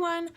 everyone!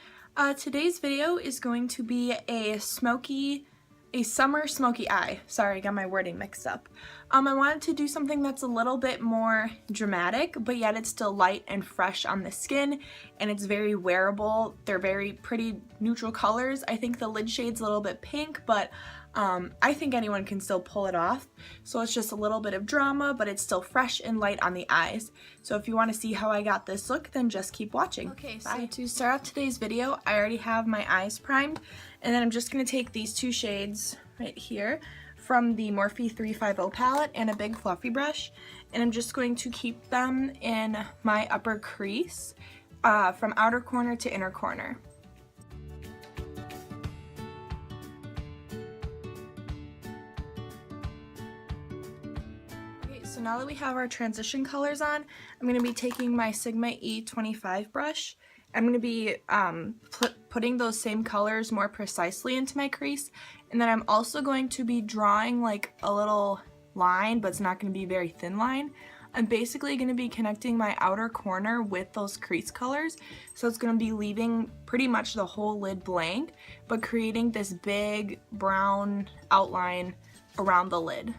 Today's video is going to be a summer smoky eye. Sorry, I got my wording mixed up. I wanted to do something that's a little bit more dramatic, but yet it's still light and fresh on the skin, and it's very wearable. They're very pretty neutral colors. I think the lid shade's a little bit pink, but I think anyone can still pull it off. So it's just a little bit of drama, but it's still fresh and light on the eyes. So if you want to see how I got this look, then just keep watching. Okay, so to start off today's video, I already have my eyes primed, and then I'm just going to take these two shades right here from the Morphe 350 palette and a big fluffy brush, and I'm just going to keep them in my upper crease from outer corner to inner corner. So now that we have our transition colors on, I'm going to be taking my Sigma E25 brush. I'm going to be putting those same colors more precisely into my crease, and then I'm also going to be drawing like a little line, but it's not going to be a very thin line. I'm basically going to be connecting my outer corner with those crease colors, so it's going to be leaving pretty much the whole lid blank, but creating this big brown outline around the lid.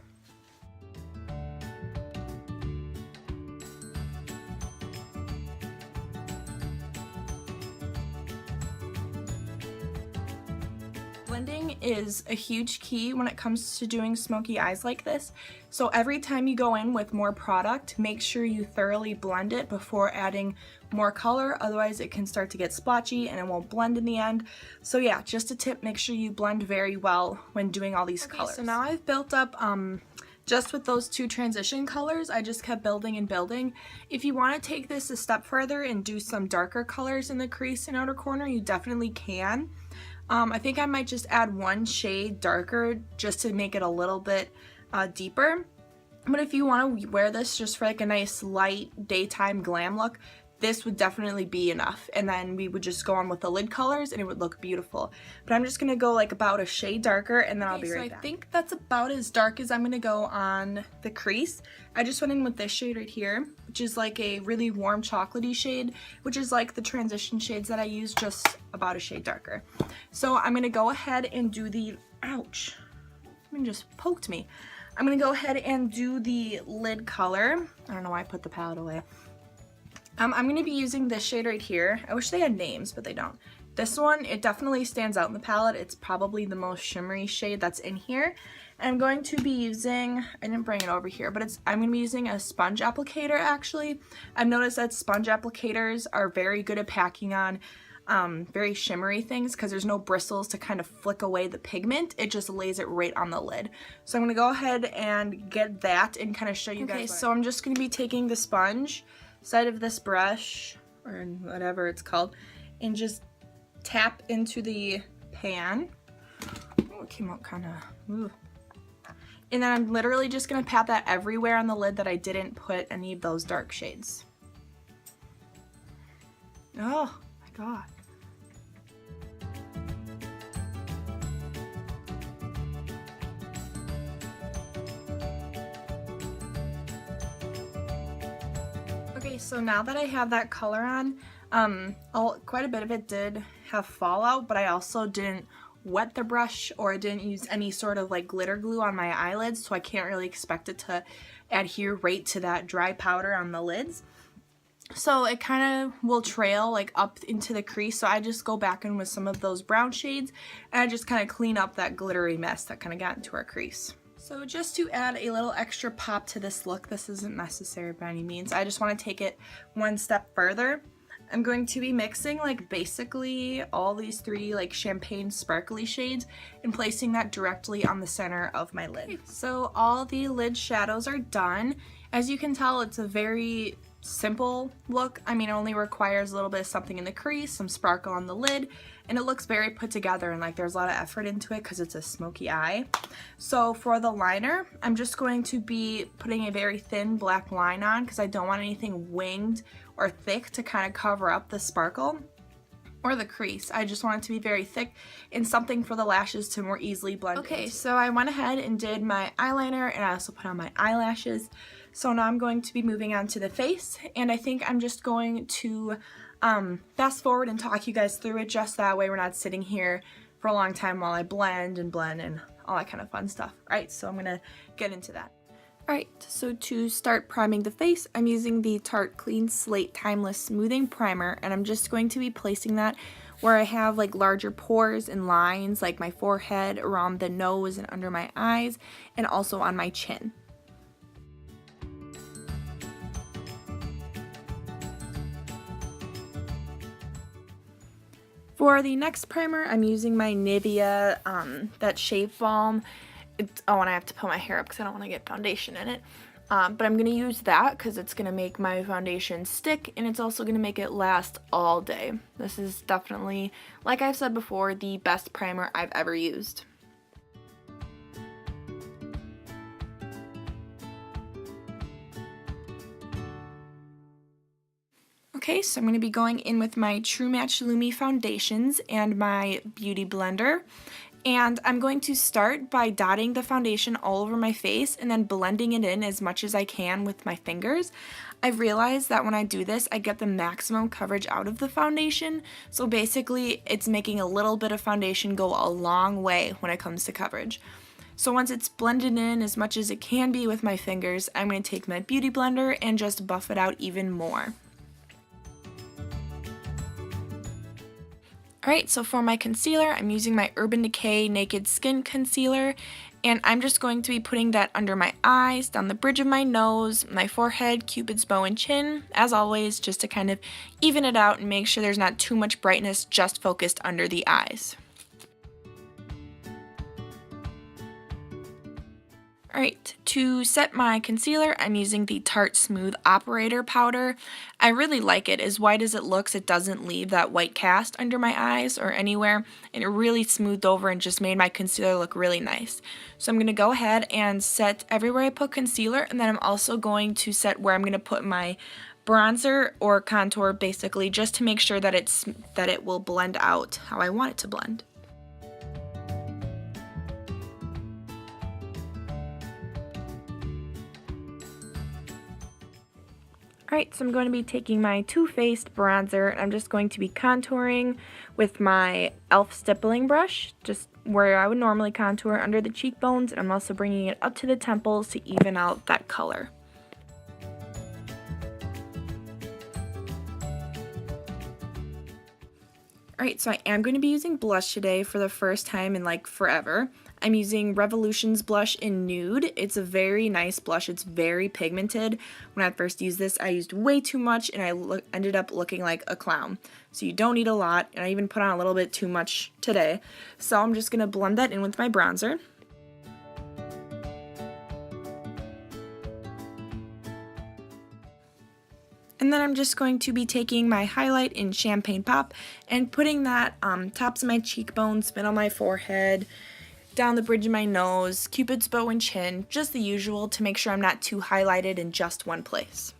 Blending is a huge key when it comes to doing smoky eyes like this. So every time you go in with more product, make sure you thoroughly blend it before adding more color, otherwise it can start to get splotchy and it won't blend in the end. So yeah, just a tip, make sure you blend very well when doing all these colors. So now I've built up just with those two transition colors, I just kept building and building. If you want to take this a step further and do some darker colors in the crease and outer corner, you definitely can. I think I might just add one shade darker just to make it a little bit deeper. But if you want to wear this just for like a nice light daytime glam look, this would definitely be enough. And then we would just go on with the lid colors and it would look beautiful. But I'm just going to go like about a shade darker, and then I'll be right back. I think that's about as dark as I'm going to go on the crease. I just went in with this shade right here, which is like a really warm chocolatey shade, which is like the transition shades that I use, just about a shade darker. So I'm going to go ahead and do the, ouch, someone just poked me. I'm going to go ahead and do the lid color. I don't know why I put the palette away. I'm going to be using this shade right here. I wish they had names, but they don't. This one, it definitely stands out in the palette. It's probably the most shimmery shade that's in here. And I'm going to be using, I didn't bring it over here, but I'm going to be using a sponge applicator actually. I've noticed that sponge applicators are very good at packing on very shimmery things because there's no bristles to kind of flick away the pigment. It just lays it right on the lid. So I'm going to go ahead and get that and kind of show you guys. Okay, so I'm just going to be taking the sponge side of this brush, or whatever it's called, and just tap into the pan. Oh, it came out kind of, and then I'm literally just going to pat that everywhere on the lid that I didn't put any of those dark shades. Oh my god. Okay, so now that I have that color on, quite a bit of it did have fallout, but I also didn't wet the brush or didn't use any sort of like glitter glue on my eyelids, so I can't really expect it to adhere right to that dry powder on the lids. So it kind of will trail like up into the crease, so I just go back in with some of those brown shades and I just kind of clean up that glittery mess that kind of got into our crease. So just to add a little extra pop to this look, this isn't necessary by any means, I just want to take it one step further. I'm going to be mixing like basically all these three like champagne sparkly shades and placing that directly on the center of my lid. So all the lid shadows are done. As you can tell, it's a very simple look. I mean, it only requires a little bit of something in the crease, some sparkle on the lid, and it looks very put together, and like there's a lot of effort into it because it's a smoky eye. So for the liner, I'm just going to be putting a very thin black line on because I don't want anything winged or thick to kind of cover up the sparkle or the crease. I just want it to be very thick and something for the lashes to more easily blend. Okay, so I went ahead and did my eyeliner, and I also put on my eyelashes. So now I'm going to be moving on to the face, and I think I'm just going to fast forward and talk you guys through it, just that way we're not sitting here for a long time while I blend and all that kind of fun stuff. Alright, so I'm gonna get into that. Alright, so to start priming the face, I'm using the Tarte Clean Slate Timeless Smoothing Primer, and I'm just going to be placing that where I have like larger pores and lines, like my forehead, around the nose and under my eyes, and also on my chin. For the next primer, I'm using my Nivea, that Shave Balm. Oh, and I have to put my hair up because I don't want to get foundation in it. But I'm going to use that because it's going to make my foundation stick, and it's also going to make it last all day. This is definitely, like I've said before, the best primer I've ever used. Okay, so I'm going to be going in with my True Match Lumi foundations and my Beauty Blender. And I'm going to start by dotting the foundation all over my face and then blending it in as much as I can with my fingers. I've realized that when I do this, I get the maximum coverage out of the foundation. So basically, it's making a little bit of foundation go a long way when it comes to coverage. So once it's blended in as much as it can be with my fingers, I'm going to take my Beauty Blender and just buff it out even more. Alright, so for my concealer, I'm using my Urban Decay Naked Skin Concealer, and I'm just going to be putting that under my eyes, down the bridge of my nose, my forehead, cupid's bow, and chin, as always, just to kind of even it out and make sure there's not too much brightness just focused under the eyes. Alright, to set my concealer, I'm using the Tarte Smooth Operator Powder. I really like it. As white as it looks, it doesn't leave that white cast under my eyes or anywhere, and it really smoothed over and just made my concealer look really nice. So I'm going to go ahead and set everywhere I put concealer, and then I'm also going to set where I'm going to put my bronzer or contour, basically, just to make sure that it will blend out how I want it to blend. Alright, so I'm going to be taking my Too Faced bronzer, and I'm just going to be contouring with my e.l.f. stippling brush, just where I would normally contour under the cheekbones, and I'm also bringing it up to the temples to even out that color. Alright, so I am going to be using blush today for the first time in like forever. I'm using Revolution's blush in Nude. It's a very nice blush. It's very pigmented. When I first used this, I used way too much and I ended up looking like a clown. So you don't need a lot, and I even put on a little bit too much today. So I'm just going to blend that in with my bronzer. And then I'm just going to be taking my highlight in Champagne Pop and putting that tops of my cheekbones, middle of my forehead, down the bridge of my nose, cupid's bow and chin, just the usual to make sure I'm not too highlighted in just one place.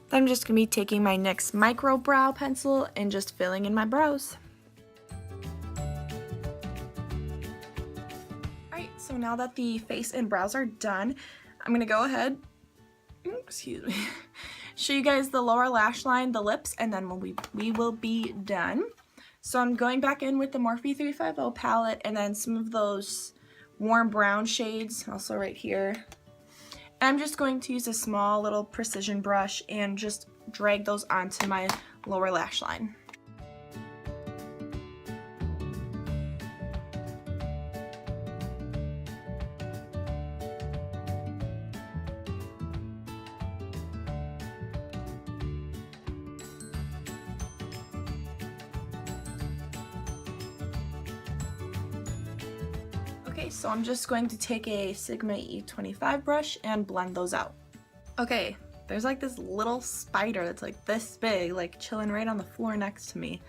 Then I'm just going to be taking my NYX Micro Brow Pencil and just filling in my brows. Alright, so now that the face and brows are done, I'm going to go ahead, show you guys the lower lash line, the lips, and then we will be done. So I'm going back in with the Morphe 350 palette and then some of those warm brown shades, also right here. And I'm just going to use a small little precision brush and just drag those onto my lower lash line. Okay, so I'm just going to take a Sigma E25 brush and blend those out. Okay, there's like this little spider that's like this big, like chilling right on the floor next to me.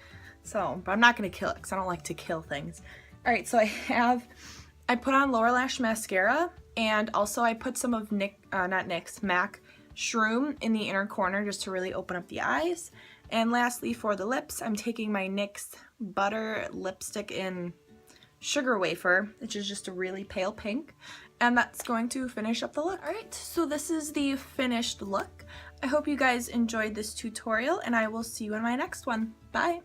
So, but I'm not going to kill it because I don't like to kill things. Alright, so I put on lower lash mascara, and also I put some of MAC Shroom in the inner corner just to really open up the eyes. And lastly, for the lips, I'm taking my NYX Butter Lipstick in sugar wafer, which is just a really pale pink, and that's going to finish up the look. Alright, so this is the finished look. I hope you guys enjoyed this tutorial, and I will see you in my next one. Bye!